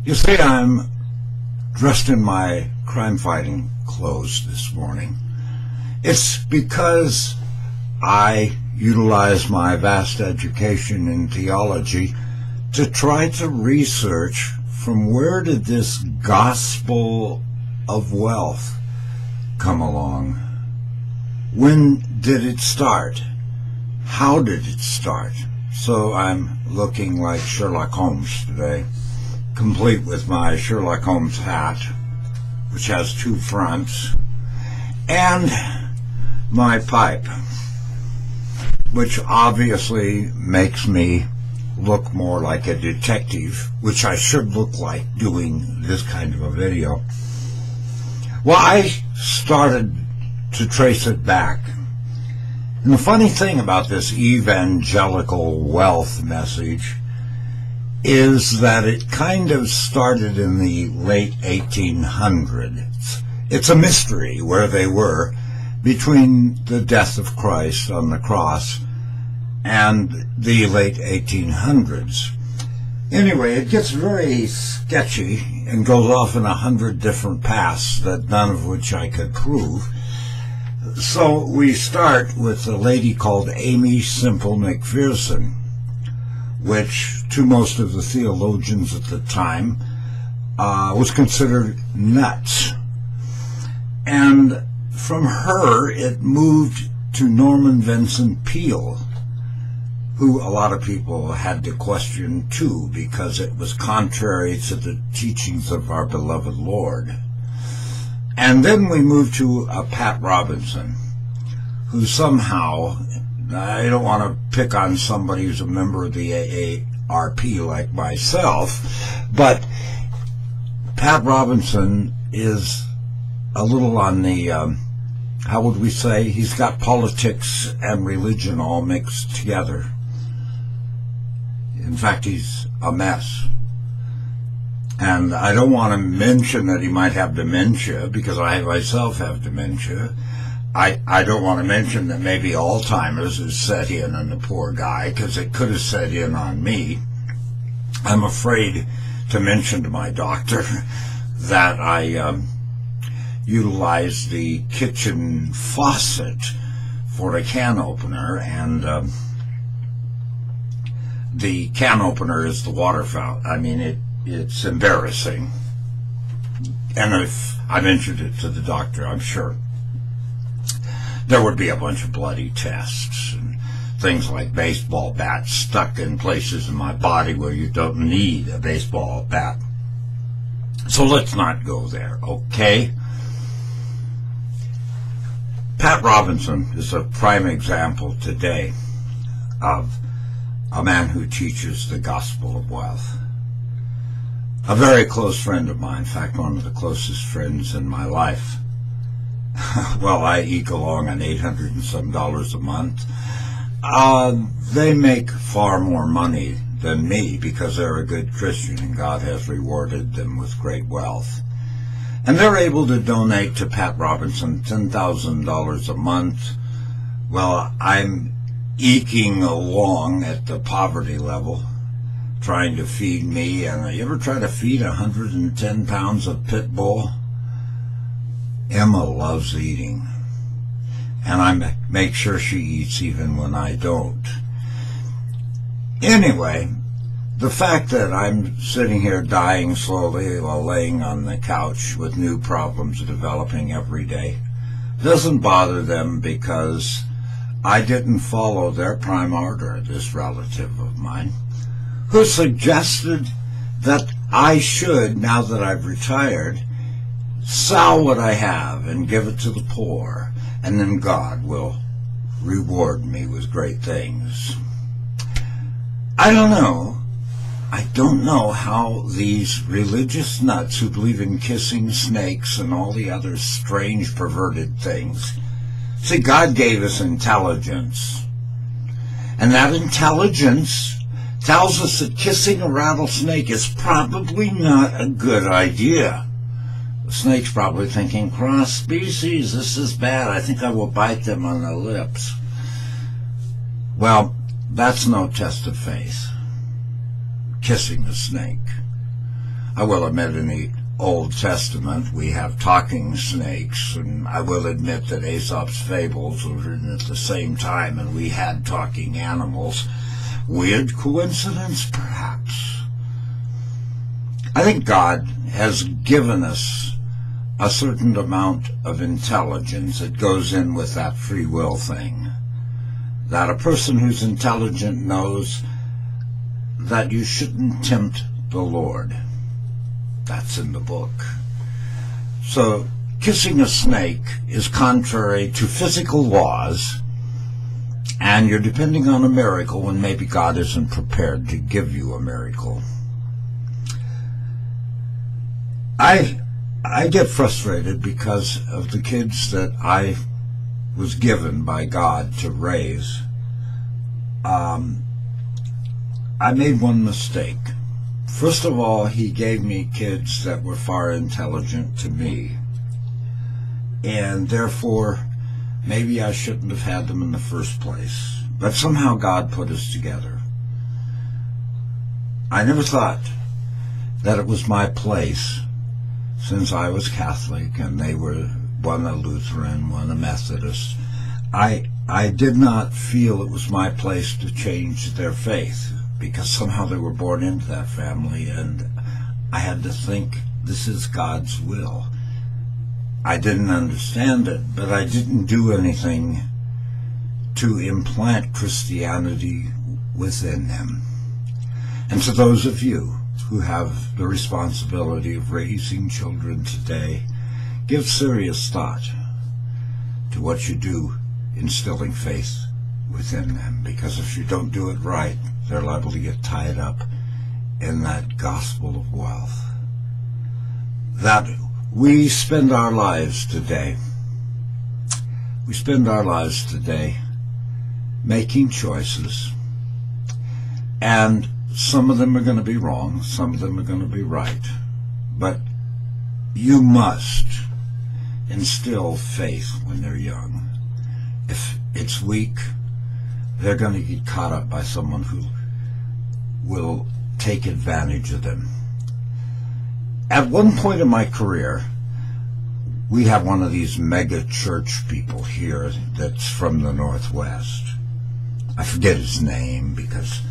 You see, I'm dressed in my crime-fighting clothes this morning. It's because I utilize my vast education in theology to try to research from where did this gospel of wealth come along? When did it start? How did it start? So I'm looking like Sherlock Holmes today, complete with my Sherlock Holmes hat, which has two fronts, and my pipe, which obviously makes me look more like a detective, which I should look like doing this kind of a video. Well, I started to trace it back. And the funny thing about this evangelical wealth message is that it kind of started in the late 1800s. It's a mystery where they were between the death of Christ on the cross and the late 1800s. Anyway, it gets very sketchy and goes off in 100 different paths, that none of which I could prove. So we start with a lady called Amy Semple McPherson, which to most of the theologians at the time was considered nuts. And from her it moved to Norman Vincent Peale, who a lot of people had to question too, because it was contrary to the teachings of our beloved Lord. And then we moved to Pat Robertson, who somehow, I don't want to pick on somebody who's a member of the AARP like myself, but Pat Robertson is a little on the, how would we say, he's got politics and religion all mixed together. In fact, he's a mess. And I don't want to mention that he might have dementia, because I myself have dementia. I don't want to mention that maybe Alzheimer's has set in on the poor guy, because it could have set in on me. I'm afraid to mention to my doctor that I utilized the kitchen faucet for a can opener, and the can opener is the water fountain. I mean, it's embarrassing. And if I mentioned it to the doctor, I'm sure there would be a bunch of bloody tests and things like baseball bats stuck in places in my body where you don't need a baseball bat. So let's not go there, okay? Pat Robertson is a prime example today of a man who teaches the gospel of wealth. A very close friend of mine, in fact, one of the closest friends in my life. Well, I eke along on $800 and some a month. They make far more money than me because they're a good Christian and God has rewarded them with great wealth. And they're able to donate to Pat Robertson $10,000 a month. Well, I'm eking along at the poverty level, trying to feed me. And you ever try to feed 110 pounds of pit bull? Emma loves eating, and I make sure she eats even when I don't. Anyway, the fact that I'm sitting here dying slowly while laying on the couch with new problems developing every day doesn't bother them, because I didn't follow their prime order, this relative of mine, who suggested that I should, now that I've retired, sell what I have and give it to the poor, and then God will reward me with great things. I don't know how these religious nuts who believe in kissing snakes and all the other strange perverted things. See, God gave us intelligence, and that intelligence tells us that kissing a rattlesnake is probably not a good idea. The snake's probably thinking, cross species, this is bad, I think I will bite them on the lips. Well, that's no test of faith, kissing a snake. I will admit in the Old Testament we have talking snakes, and I will admit that Aesop's fables were written at the same time and we had talking animals. Weird coincidence, perhaps. I think God has given us a certain amount of intelligence that goes in with that free will thing. That a person who's intelligent knows that you shouldn't tempt the Lord. That's in the book. So kissing a snake is contrary to physical laws, and you're depending on a miracle when maybe God isn't prepared to give you a miracle. I get frustrated because of the kids that I was given by God to raise. I made one mistake. First of all, he gave me kids that were far intelligent to me, and therefore maybe I shouldn't have had them in the first place. But somehow God put us together. I never thought that it was my place, since I was Catholic and they were one a Lutheran, one a Methodist. I did not feel it was my place to change their faith, because somehow they were born into that family, and I had to think, this is God's will. I didn't understand it, but I didn't do anything to implant Christianity within them. And to those of you who have the responsibility of raising children today, give serious thought to what you do instilling faith within them, because if you don't do it right, they're liable to get tied up in that gospel of wealth. That we spend our lives today making choices, and some of them are going to be wrong, some of them are going to be right, but you must instill faith when they're young. If it's weak, they're going to get caught up by someone who will take advantage of them. At one point in my career, we have one of these mega church people here that's from the Northwest. I forget his name because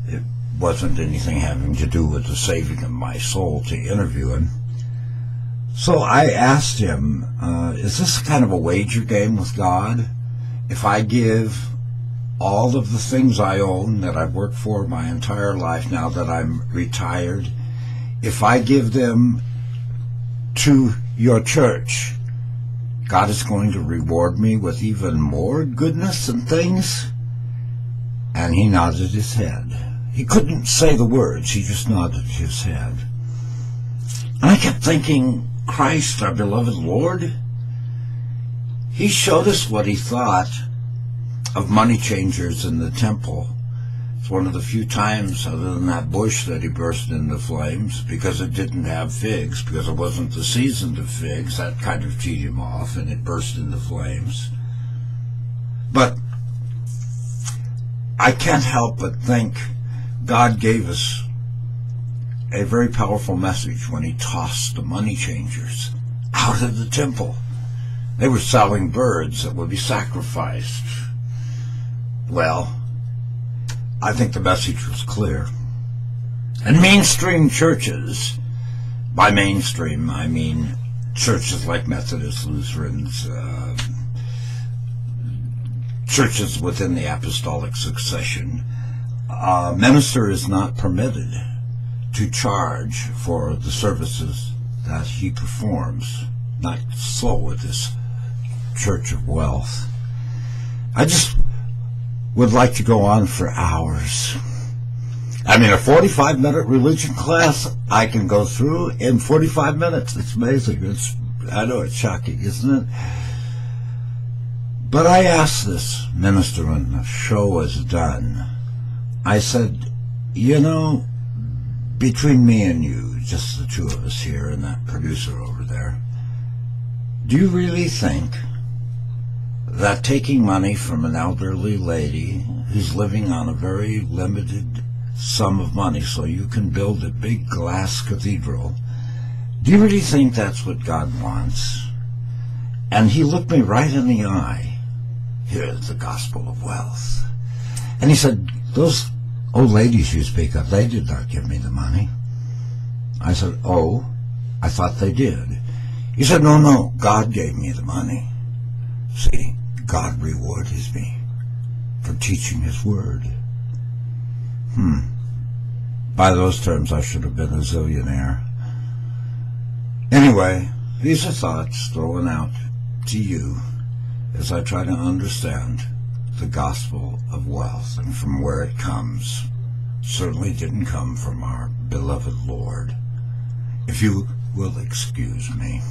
it wasn't anything having to do with the saving of my soul to interview him. So I asked him, is this kind of a wager game with God? If I give all of the things I own that I've worked for my entire life now that I'm retired, if I give them to your church, God is going to reward me with even more goodness and things? And he nodded his head. He couldn't say the words, he just nodded his head. And I kept thinking, Christ, our beloved Lord, he showed us what he thought of money changers in the temple. It's one of the few times, other than that bush, that he burst into flames because it didn't have figs, because it wasn't the season of figs. That kind of teed him off, and it burst into flames. But I can't help but think God gave us a very powerful message when he tossed the money changers out of the temple. They were selling birds that would be sacrificed. Well, I think the message was clear. And mainstream churches, by mainstream I mean churches like Methodists, Lutherans, churches within the apostolic succession, a minister is not permitted to charge for the services that he performs. Not so with this church of wealth. I just would like to go on for hours. I mean, a 45-minute religion class I can go through in 45 minutes. It's amazing. I know it's shocking, isn't it? But I asked this minister when the show was done, I said, you know, between me and you, just the two of us here and that producer over there, do you really think that taking money from an elderly lady who's living on a very limited sum of money so you can build a big glass cathedral. Do you really think that's what God wants? And he looked me right in the eye. Here's the gospel of wealth. And he said, those old ladies you speak of, they did not give me the money. I said, oh, I thought they did. He said, no, God gave me the money. See, God rewards me for teaching his word. By those terms, I should have been a zillionaire. Anyway, these are thoughts thrown out to you as I try to understand the gospel of wealth and from where it comes. Certainly didn't come from our beloved Lord. If you will excuse me.